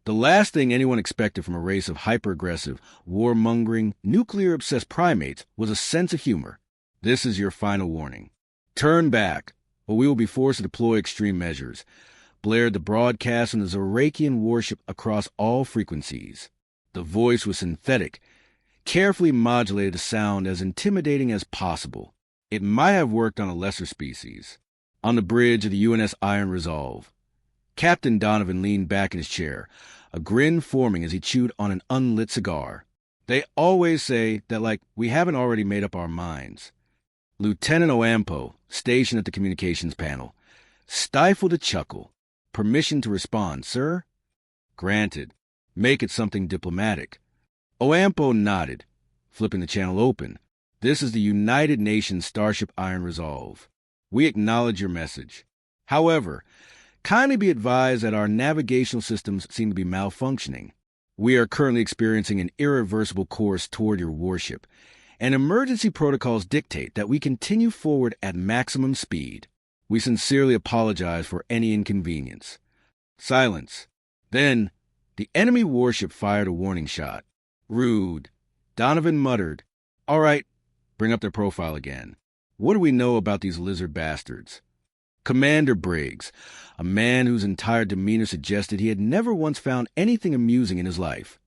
The last thing anyone expected from a race of hyper-aggressive, warmongering, nuclear-obsessed primates was a sense of humor. This is your final warning. Turn back, or we will be forced to deploy extreme measures, blared the broadcast from the Zarakian warship across all frequencies. The voice was synthetic, carefully modulated to sound as intimidating as possible. It might have worked on a lesser species. On the bridge of the UNS Iron Resolve, Captain Donovan leaned back in his chair, a grin forming as he chewed on an unlit cigar. They always say that we haven't already made up our minds. Lieutenant Oampo, stationed at the communications panel, stifled a chuckle. Permission to respond, sir? Granted. Make it something diplomatic. Oampo nodded, flipping the channel open. This is the United Nations Starship Iron Resolve. We acknowledge your message. However, kindly be advised that our navigational systems seem to be malfunctioning. We are currently experiencing an irreversible course toward your warship, and emergency protocols dictate that we continue forward at maximum speed. We sincerely apologize for any inconvenience. Silence. Then, the enemy warship fired a warning shot. Rude. Donovan muttered, "All right, bring up their profile again. What do we know about these lizard bastards?" Commander Briggs, a man whose entire demeanor suggested he had never once found anything amusing in his life,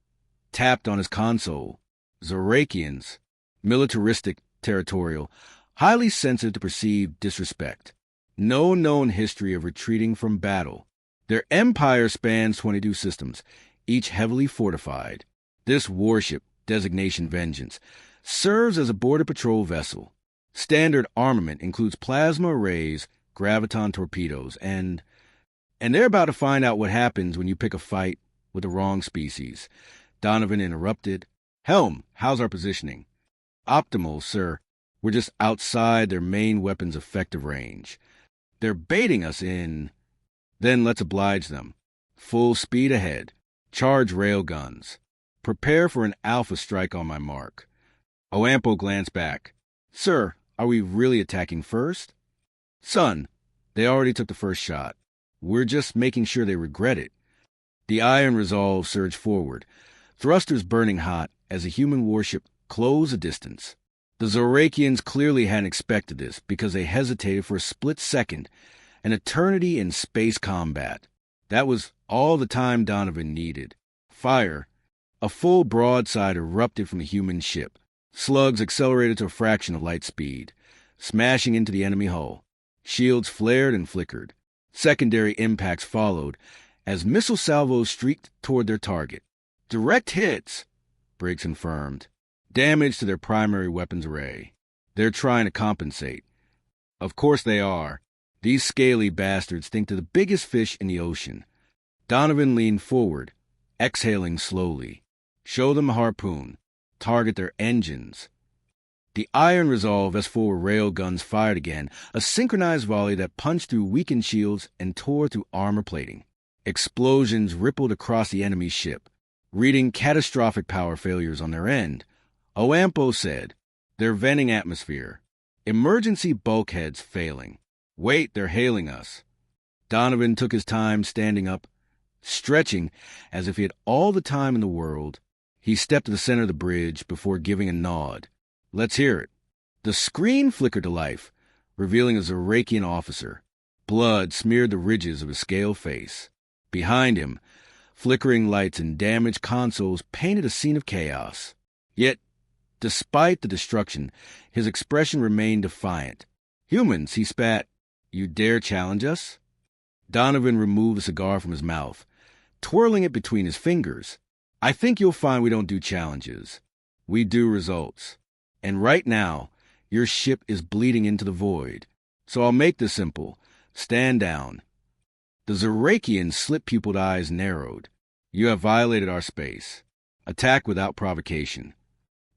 tapped on his console. Zarakians. Militaristic, territorial, highly sensitive to perceived disrespect. No known history of retreating from battle. Their empire spans 22 systems, each heavily fortified. This warship, designation Vengeance, serves as a border patrol vessel. Standard armament includes plasma arrays, graviton torpedoes, and they're about to find out what happens when you pick a fight with the wrong species. Donovan interrupted. Helm, how's our positioning? Optimal, sir. We're just outside their main weapon's effective range. They're baiting us in. Then let's oblige them. Full speed ahead. Charge railguns. Prepare for an alpha strike on my mark. Oampo glanced back. Sir, are we really attacking first? Son, they already took the first shot. We're just making sure they regret it. The Iron Resolve surged forward, thrusters burning hot as the human warship closed the distance. The Zarakians clearly hadn't expected this because they hesitated for a split second, an eternity in space combat. That was all the time Donovan needed. Fire. A full broadside erupted from the human ship. Slugs accelerated to a fraction of light speed, smashing into the enemy hull. Shields flared and flickered. Secondary impacts followed as missile salvos streaked toward their target. Direct hits, Briggs confirmed. Damage to their primary weapons array. They're trying to compensate. Of course they are. These scaly bastards think they're the biggest fish in the ocean. Donovan leaned forward, exhaling slowly. Show them a harpoon. Target their engines. The Iron Resolve S4 railguns fired again, a synchronized volley that punched through weakened shields and tore through armor plating. Explosions rippled across the enemy ship, reading catastrophic power failures on their end. Oampo said, "They're venting atmosphere. Emergency bulkheads failing. Wait, they're hailing us." Donovan took his time standing up, stretching as if he had all the time in the world. He stepped to the center of the bridge before giving a nod. "Let's hear it." The screen flickered to life, revealing a Zarakian officer. Blood smeared the ridges of his scaled face. Behind him, flickering lights and damaged consoles painted a scene of chaos. Yet, despite the destruction, his expression remained defiant. "Humans," he spat. "You dare challenge us?" Donovan removed the cigar from his mouth, twirling it between his fingers. "I think you'll find we don't do challenges. We do results. And right now, your ship is bleeding into the void. So I'll make this simple. Stand down." The Zarakian's slit-pupiled eyes narrowed. "You have violated our space. Attack without provocation."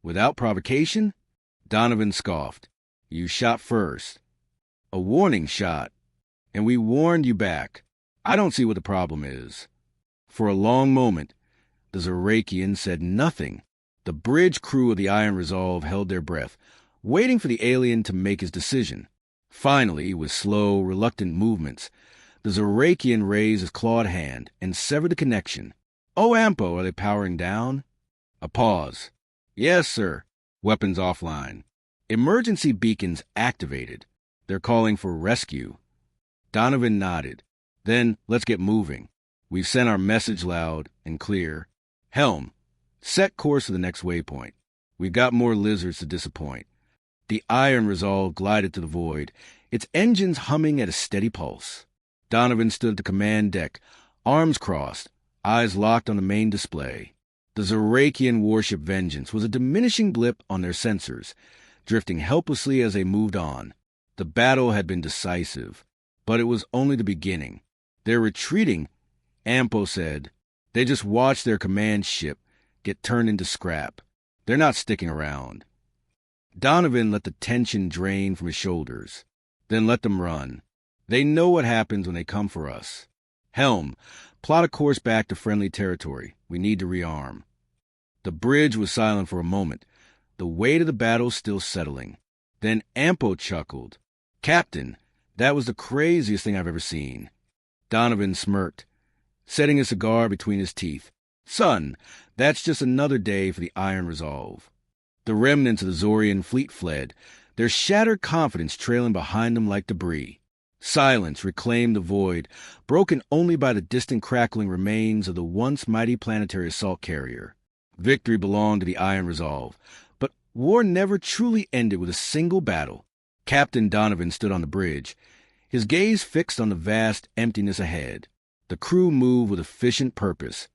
"Without provocation?" Donovan scoffed. "You shot first. A warning shot. And we warned you back. I don't see what the problem is." For a long moment, the Zarakian said nothing. The bridge crew of the Iron Resolve held their breath, waiting for the alien to make his decision. Finally, with slow, reluctant movements, the Zarakian raised his clawed hand and severed the connection. Oh, Ampo, are they powering down? A pause. Yes, sir. Weapons offline. Emergency beacons activated. They're calling for rescue. Donovan nodded. Then let's get moving. We've sent our message loud and clear. Helm, set course for the next waypoint. We've got more lizards to disappoint. The Iron Resolve glided to the void, its engines humming at a steady pulse. Donovan stood at the command deck, arms crossed, eyes locked on the main display. The Zarakian warship Vengeance was a diminishing blip on their sensors, drifting helplessly as they moved on. The battle had been decisive, but it was only the beginning. They're retreating, Ampo said. They just watched their command ship get turned into scrap. They're not sticking around. Donovan let the tension drain from his shoulders. Then let them run. They know what happens when they come for us. Helm, plot a course back to friendly territory. We need to rearm. The bridge was silent for a moment, the weight of the battle still settling. Then Ampo chuckled. Captain, that was the craziest thing I've ever seen. Donovan smirked, setting a cigar between his teeth. Son, that's just another day for the Iron Resolve. The remnants of the Zorian fleet fled, their shattered confidence trailing behind them like debris. Silence reclaimed the void, broken only by the distant crackling remains of the once mighty planetary assault carrier. Victory belonged to the Iron Resolve, but war never truly ended with a single battle. Captain Donovan stood on the bridge, his gaze fixed on the vast emptiness ahead. The crew moved with efficient purpose,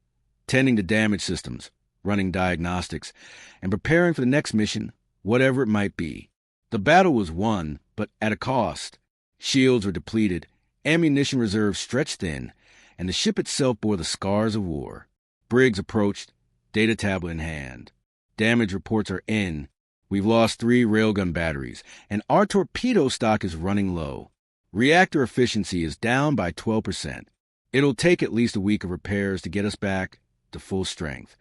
tending to damage systems, running diagnostics, and preparing for the next mission, whatever it might be. The battle was won, but at a cost. Shields were depleted, ammunition reserves stretched thin, and the ship itself bore the scars of war. Briggs approached, data tablet in hand. Damage reports are in. We've lost 3 railgun batteries, and our torpedo stock is running low. Reactor efficiency is down by 12%. It'll take at least a week of repairs to get us back to full strength.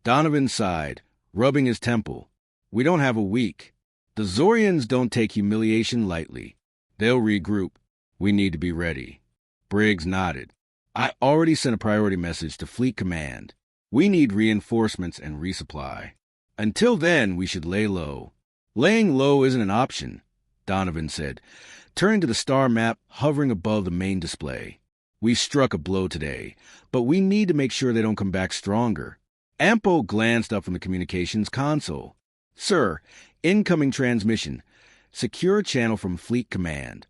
Donovan sighed, rubbing his temple. We don't have a week. The Zorians don't take humiliation lightly. They'll regroup. We need to be ready. Briggs nodded. I already sent a priority message to Fleet Command. We need reinforcements and resupply. Until then, we should lay low. Laying low isn't an option, Donovan said, turning to the star map hovering above the main display. We struck a blow today, but we need to make sure they don't come back stronger. Ampo glanced up from the communications console. Sir, incoming transmission. Secure a channel from Fleet Command.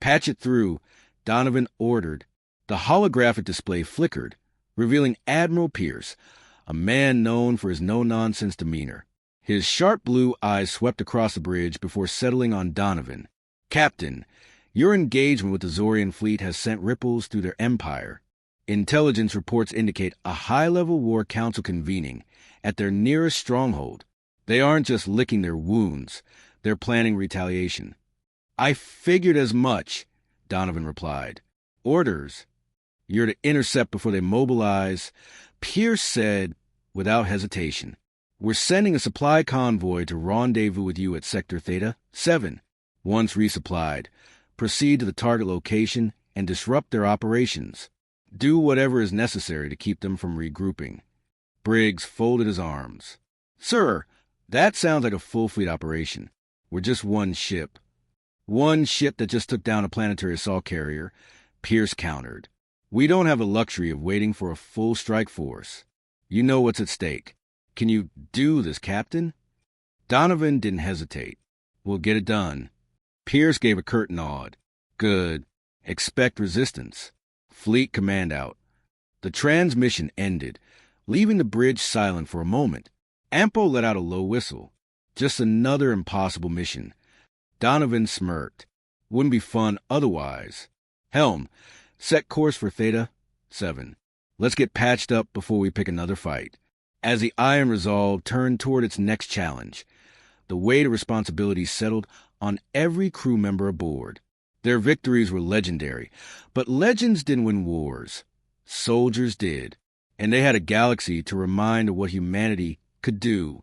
Patch it through, Donovan ordered. The holographic display flickered, revealing Admiral Pierce, a man known for his no-nonsense demeanor. His sharp blue eyes swept across the bridge before settling on Donovan. Captain, your engagement with the Zorian fleet has sent ripples through their empire. Intelligence reports indicate a high-level war council convening at their nearest stronghold. They aren't just licking their wounds. They're planning retaliation. I figured as much, Donovan replied. Orders. You're to intercept before they mobilize. Pierce said, without hesitation. We're sending a supply convoy to rendezvous with you at Sector Theta 7. Once resupplied, proceed to the target location and disrupt their operations. Do whatever is necessary to keep them from regrouping. Briggs folded his arms. Sir, that sounds like a full fleet operation. We're just one ship. One ship that just took down a planetary assault carrier, Pierce countered. We don't have the luxury of waiting for a full strike force. You know what's at stake. Can you do this, Captain? Donovan didn't hesitate. We'll get it done. Pierce gave a curt nod. Good. Expect resistance. Fleet Command out. The transmission ended, leaving the bridge silent for a moment. Ampo let out a low whistle. Just another impossible mission. Donovan smirked. Wouldn't be fun otherwise. Helm, set course for Theta 7. Let's get patched up before we pick another fight. As the Iron Resolve turned toward its next challenge, the weight of responsibility settled on every crew member aboard. Their victories were legendary, but legends didn't win wars. Soldiers did, and they had a galaxy to remind of what humanity could do.